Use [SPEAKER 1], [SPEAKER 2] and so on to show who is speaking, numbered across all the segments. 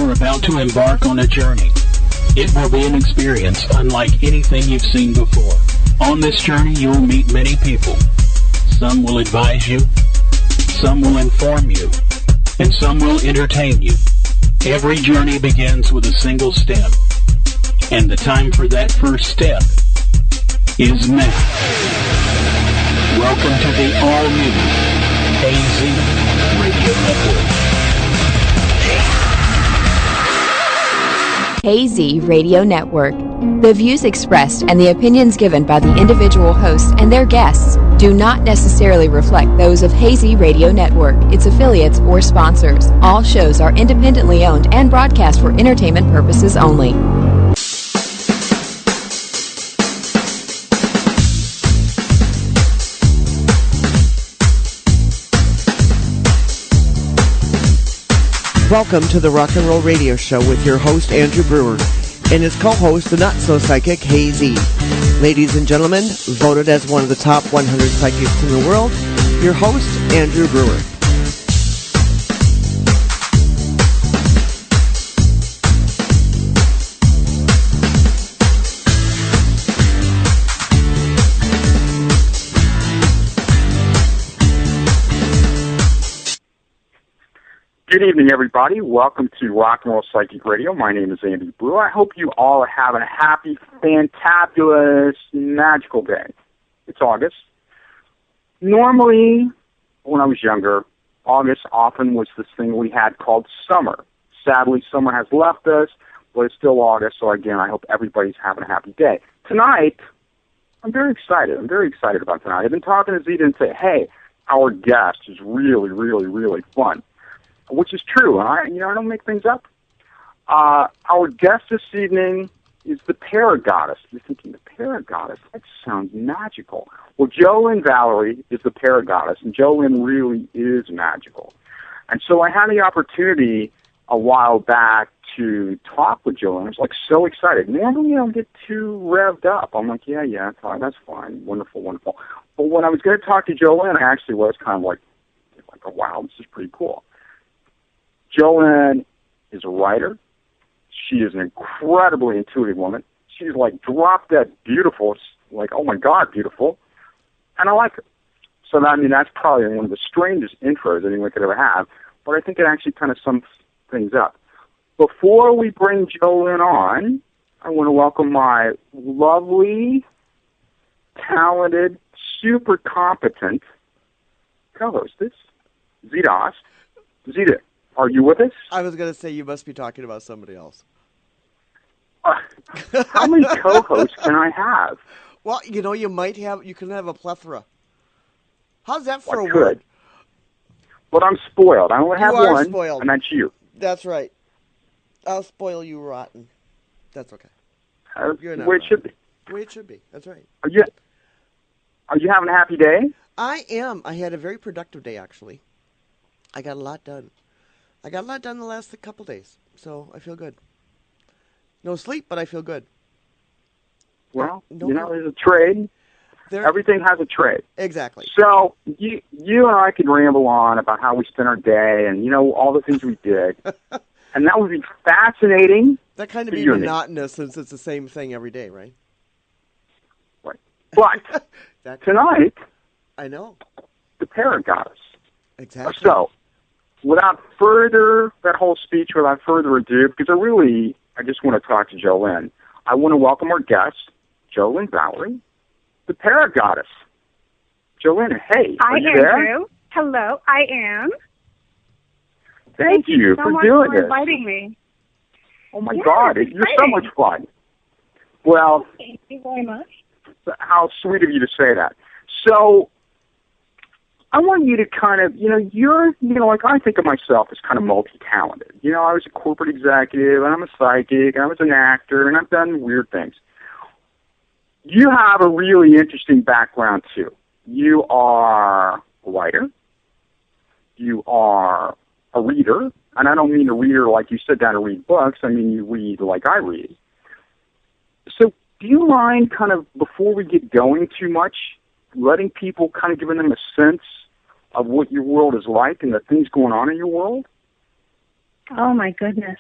[SPEAKER 1] are about to embark on a journey. It will be an experience unlike anything you've seen before. On this journey, you'll meet many people. Some will advise you, some will inform you, and some will entertain you. Every journey begins with a single step, and the time for that first step is now. Welcome to the all-new AZ Radio Network.
[SPEAKER 2] AZ Radio Network. The views expressed and the opinions given by the individual hosts and their guests do not necessarily reflect those of Hazy Radio Network, its affiliates, or sponsors. All shows are independently owned and broadcast for entertainment purposes only.
[SPEAKER 3] Welcome to the Rock and Roll Radio Show with your host, Andrew Brewer, and his co-host, the not-so-psychic Hazy. Ladies and gentlemen, voted as one of the top 100 psychics in the world, your host, Andrew Brewer.
[SPEAKER 4] Good evening, everybody. Welcome to Rock and Roll Psychic Radio. My name is Andy Brewer. I hope you all are having a happy, fantabulous, magical day. It's August. Normally, when I was younger, August often was this thing we had called summer. Sadly, summer has left us, but it's still August, so again, I hope everybody's having a happy day. Tonight, I'm very excited. I'm very excited about tonight. I've been talking to Zita and say, hey, our guest is really, really, really fun. Which is true. I don't make things up. Our guest this evening is the ParaGoddess. You're thinking, the ParaGoddess? That sounds magical. Well, JoLynneValerie is the ParaGoddess, and JoLynne really is magical. And so I had the opportunity a while back to talk with JoLynne. I was so excited. Normally I don't get too revved up. I'm like, yeah, that's fine. Wonderful, wonderful. But when I was going to talk to JoLynne, I actually was kind of like, oh, wow, this is pretty cool. JoLynne is a writer. She is an incredibly intuitive woman. She's drop dead beautiful, oh my God, beautiful. And I like her. So that's probably one of the strangest intros anyone could ever have, but I think it actually kind of sums things up. Before we bring JoLynne on, I want to welcome my lovely, talented, super competent co-hostess, Zita Ost. Zita, are you with us?
[SPEAKER 3] I was going to say you must be talking about somebody else.
[SPEAKER 4] How many co-hosts can I have?
[SPEAKER 3] Well, you can have a plethora. How's that for a
[SPEAKER 4] could.
[SPEAKER 3] word?
[SPEAKER 4] But I'm spoiled. I only have one,
[SPEAKER 3] spoiled.
[SPEAKER 4] And that's you.
[SPEAKER 3] That's right. I'll spoil you rotten. That's okay. You're not
[SPEAKER 4] the way it should be.
[SPEAKER 3] The way it should be. That's right.
[SPEAKER 4] Are you having a happy day?
[SPEAKER 3] I am. I had a very productive day, actually. I got a lot done. I got a lot done the last couple days, so I feel good. No sleep, but I feel good.
[SPEAKER 4] Well, there's a trade. Everything has a trade.
[SPEAKER 3] Exactly.
[SPEAKER 4] So you and I could ramble on about how we spent our day and, all the things we did. And that would be fascinating.
[SPEAKER 3] That kind of be monotonous since it's the same thing every day, right?
[SPEAKER 4] Right. But tonight,
[SPEAKER 3] I know.
[SPEAKER 4] The ParaGoddess.
[SPEAKER 3] Exactly.
[SPEAKER 4] So, without further ado, because I just want to talk to JoLynne, I want to welcome our guest, JoLynneValerie, the ParaGoddess. JoLynne, hey, are you there?
[SPEAKER 5] Andrew. Hello, I am.
[SPEAKER 4] Thank you
[SPEAKER 5] so
[SPEAKER 4] for
[SPEAKER 5] much
[SPEAKER 4] doing
[SPEAKER 5] for
[SPEAKER 4] this.
[SPEAKER 5] Inviting me.
[SPEAKER 4] Oh my God, you're so much fun. Well,
[SPEAKER 5] thank you very much.
[SPEAKER 4] How sweet of you to say that. So, I want you to kind of, I think of myself as kind of multi-talented. I was a corporate executive, and I'm a psychic, and I was an actor, and I've done weird things. You have a really interesting background, too. You are a writer. You are a reader. And I don't mean a reader like you sit down and read books. I mean you read like I read. So do you mind kind of, before we get going too much, letting people kind of giving them a sense of what your world is like and the things going on in your world?
[SPEAKER 5] Oh, my goodness.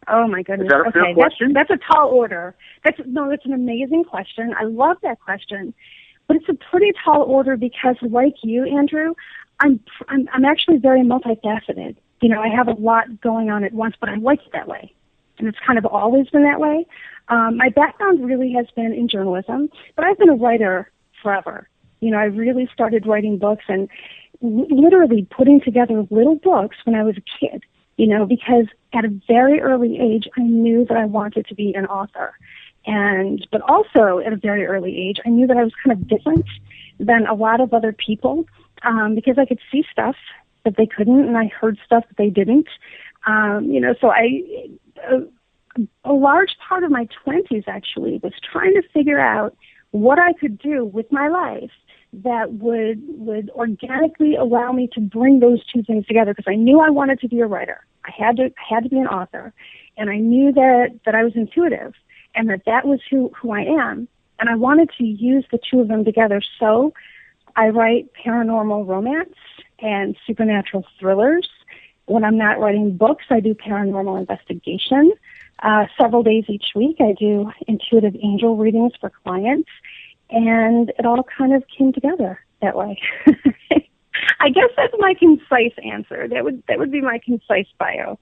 [SPEAKER 5] Oh my goodness.
[SPEAKER 4] Is that a fair question?
[SPEAKER 5] That's a tall order. That's an amazing question. I love that question. But it's a pretty tall order because, like you, Andrew, I'm actually very multifaceted. You know, I have a lot going on at once, but I like it that way. And it's kind of always been that way. My background really has been in journalism, but I've been a writer forever. You know, I really started writing books and literally putting together little books when I was a kid, you know, because at a very early age, I knew that I wanted to be an author. But also at a very early age, I knew that I was kind of different than a lot of other people because I could see stuff that they couldn't, and I heard stuff that they didn't. You know, so a large part of my 20s actually was trying to figure out what I could do with my life that would organically allow me to bring those two things together, because I knew I wanted to be a writer. I had to be an author, and I knew that I was intuitive and that was who I am, and I wanted to use the two of them together. So I write paranormal romance and supernatural thrillers. When I'm not writing books, I do paranormal investigation. Several days each week, I do intuitive angel readings for clients, and it all kind of came together that way. I guess that's my concise answer. That would be my concise bio.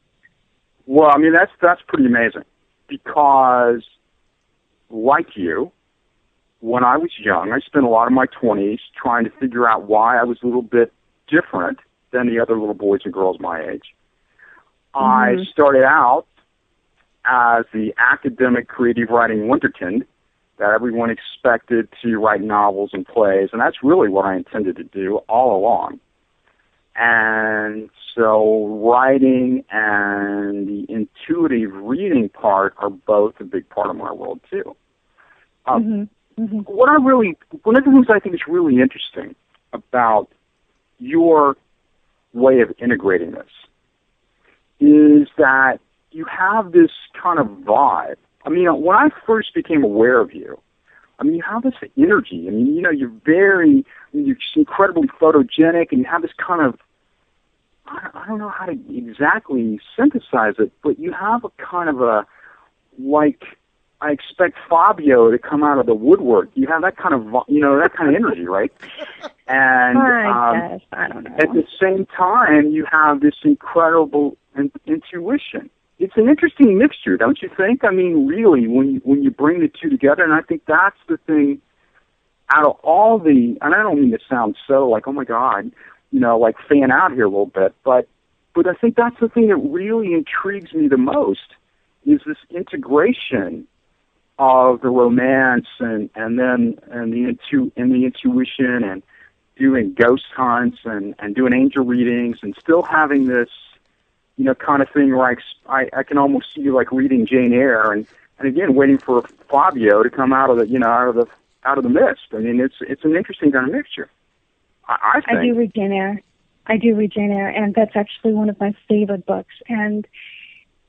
[SPEAKER 4] Well, I mean, that's pretty amazing, because like you, when I was young, I spent a lot of my 20s trying to figure out why I was a little bit different than the other little boys and girls my age. I started out as the academic creative writing wunderkind that everyone expected to write novels and plays, and that's really what I intended to do all along. And so writing and the intuitive reading part are both a big part of my world too. One of the things I think is really interesting about your way of integrating this is that you have this kind of vibe. I mean, when I first became aware of you, I mean, you have this energy. I mean, you know, you're incredibly photogenic, and you have this kind of, I don't know how to exactly synthesize it, but you have a kind of a, like, I expect Fabio to come out of the woodwork. You have that kind of, you know, that kind of energy, right? And
[SPEAKER 5] I guess, I don't know.
[SPEAKER 4] At the same time, you have this incredible intuition. It's an interesting mixture, don't you think? I mean, really, when you bring the two together, and I think that's the thing. Out of all the, and I don't mean to sound so like, oh my God, you know, like fan out here a little bit, but I think that's the thing that really intrigues me the most, is this integration of the romance and the intuition and doing ghost hunts and doing angel readings and still having this, you know, kind of thing where I can almost see you like reading Jane Eyre and again waiting for Fabio to come out of the, you know, out of the mist. I mean, it's an interesting kind of mixture. I think.
[SPEAKER 5] I do read Jane Eyre, and that's actually one of my favorite books. And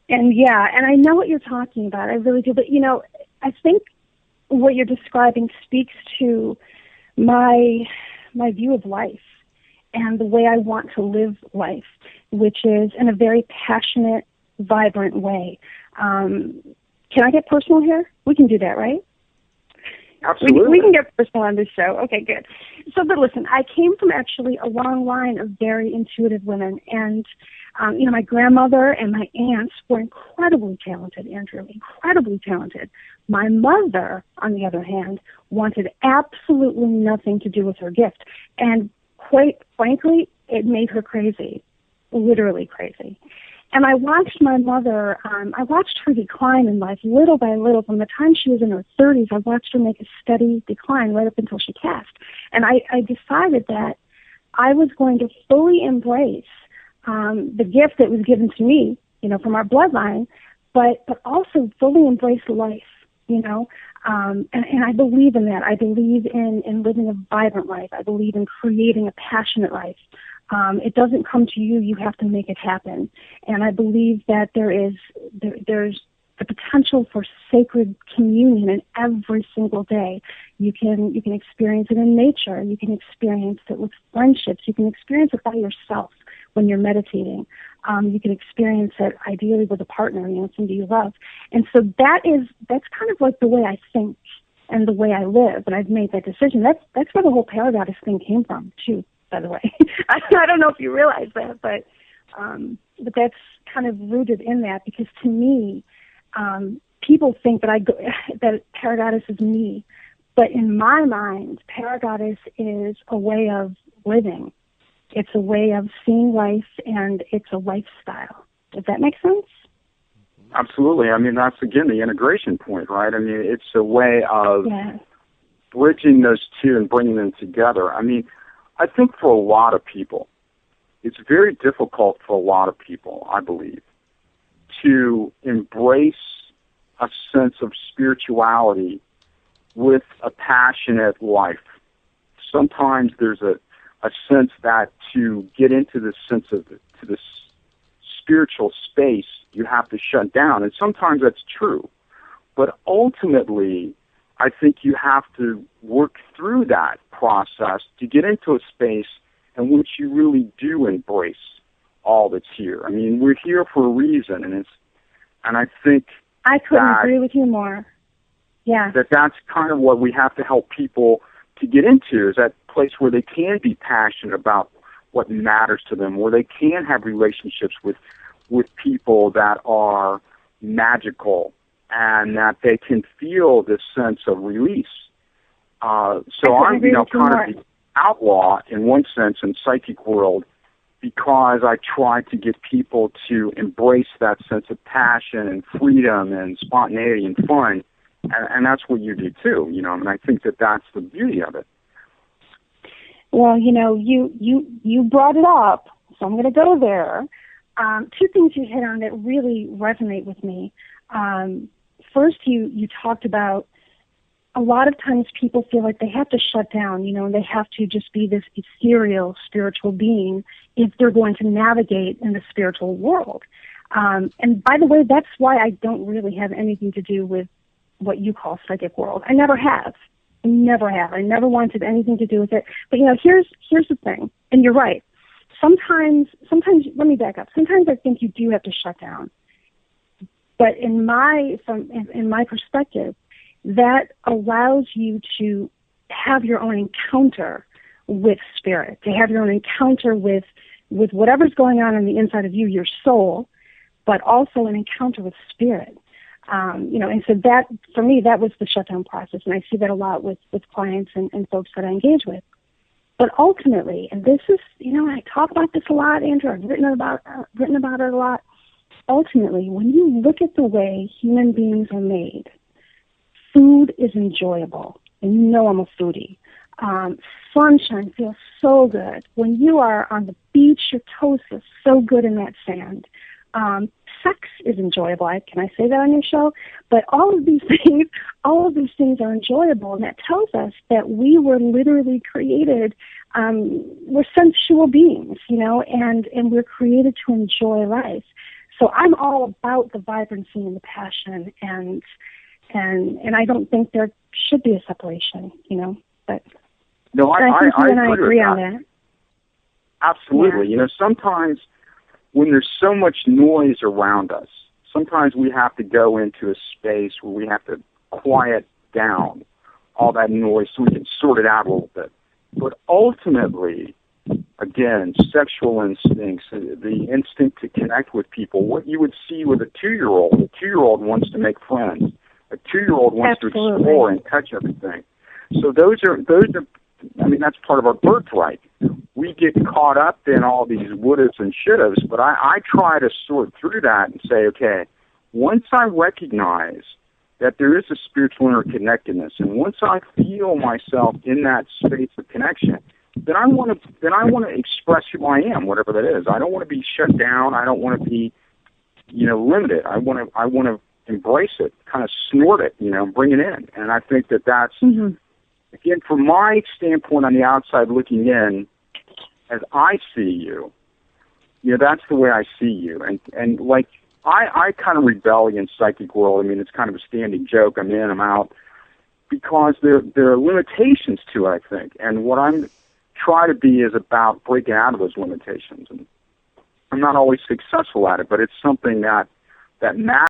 [SPEAKER 5] yeah, and I know what you're talking about. I really do. But, you know, I think what you're describing speaks to my view of life and the way I want to live life, which is in a very passionate, vibrant way. Can I get personal here? We can do that, right?
[SPEAKER 4] Absolutely.
[SPEAKER 5] We can get personal on this show. Okay, good. So, but listen, I came from actually a long line of very intuitive women, and you know, my grandmother and my aunts were incredibly talented, Andrew, incredibly talented. My mother, on the other hand, wanted absolutely nothing to do with her gift, and quite frankly, it made her crazy, literally crazy. And I watched my mother, I watched her decline in life little by little. From the time she was in her 30s, I watched her make a steady decline right up until she passed. And I decided that I was going to fully embrace the gift that was given to me, you know, from our bloodline, but also fully embrace life, you know. And I believe in that. I believe in living a vibrant life. I believe in creating a passionate life. It doesn't come to you; you have to make it happen. And I believe that there's the potential for sacred communion in every single day. You can experience it in nature. You can experience it with friendships. You can experience it by yourself when you're meditating. You can experience it ideally with a partner, somebody you love. And so that's kind of like the way I think and the way I live, and I've made that decision. That's where the whole ParaGoddess thing came from, too, by the way. I don't know if you realize that, but that's kind of rooted in that, because to me, people think that ParaGoddess is me, but in my mind, ParaGoddess is a way of living. It's a way of seeing life, and it's a lifestyle. Does that make sense?
[SPEAKER 4] Absolutely. I mean, that's, again, the integration point, right? I mean, it's a way of bridging those two and bringing them together. I mean, I think for a lot of people, it's very difficult for a lot of people, I believe, to embrace a sense of spirituality with a passionate life. Sometimes there's a sense that to get into this sense of to this spiritual space, you have to shut down, and sometimes that's true. But ultimately, I think you have to work through that process to get into a space in which you really do embrace all that's here. I mean, we're here for a reason, and I think
[SPEAKER 5] I couldn't agree with you more. Yeah,
[SPEAKER 4] that's kind of what we have to help people to get into, is that place where they can be passionate about what matters to them, where they can have relationships with people that are magical, and that they can feel this sense of release. So I'm, kind of the outlaw in one sense in psychic world, because I try to get people to embrace that sense of passion and freedom and spontaneity and fun, and that's what you do too, and I think that that's the beauty of it.
[SPEAKER 5] Well, you brought it up, so I'm going to go there. Two things you hit on that really resonate with me. First, you talked about a lot of times people feel like they have to shut down, and they have to just be this ethereal spiritual being if they're going to navigate in the spiritual world. And by the way, that's why I don't really have anything to do with what you call psychic world. I never have. I never wanted anything to do with it. But, here's the thing, and you're right. Sometimes, let me back up. Sometimes I think you do have to shut down. But in my perspective, that allows you to have your own encounter with spirit, to have your own encounter with whatever's going on the inside of you, your soul, but also an encounter with spirit. And so that, for me, that was the shutdown process, and I see that a lot with clients and folks that I engage with. But ultimately, and this is, I talk about this a lot, Andrew, I've written about it a lot. Ultimately, when you look at the way human beings are made, food is enjoyable, and I'm a foodie. Sunshine feels so good. When you are on the beach, your toes feel so good in that sand. Sex is enjoyable. Can I say that on your show? But all of these things are enjoyable, and that tells us that we were literally created. We're sensual beings, and we're created to enjoy life. So I'm all about the vibrancy and the passion, and I don't think there should be a separation, But
[SPEAKER 4] no, I
[SPEAKER 5] think you and I agree on
[SPEAKER 4] that. Absolutely.
[SPEAKER 5] Yeah.
[SPEAKER 4] Sometimes when there's so much noise around us, sometimes we have to go into a space where we have to quiet down all that noise so we can sort it out a little bit. But ultimately, again, sexual instincts, the instinct to connect with people, what you would see with a 2-year-old. A 2-year-old wants to make friends. A 2-year-old wants to explore and touch everything. So those are, that's part of our birthright. We get caught up in all these wouldas and shouldas, but I try to sort through that and say, okay, once I recognize that there is a spiritual interconnectedness, and once I feel myself in that space of connection, then I want to express who I am, whatever that is. I don't want to be shut down. I don't want to be, limited. I want to embrace it, kind of snort it, bring it in. And I think that that's, again, from my standpoint on the outside looking in, as I see you, that's the way I see you. And like, I kind of rebel against psychic world. It's kind of a standing joke. I'm in, I'm out, because there are limitations to it, I think. And what I'm trying to be is about breaking out of those limitations. And I'm not always successful at it, but it's something that matters.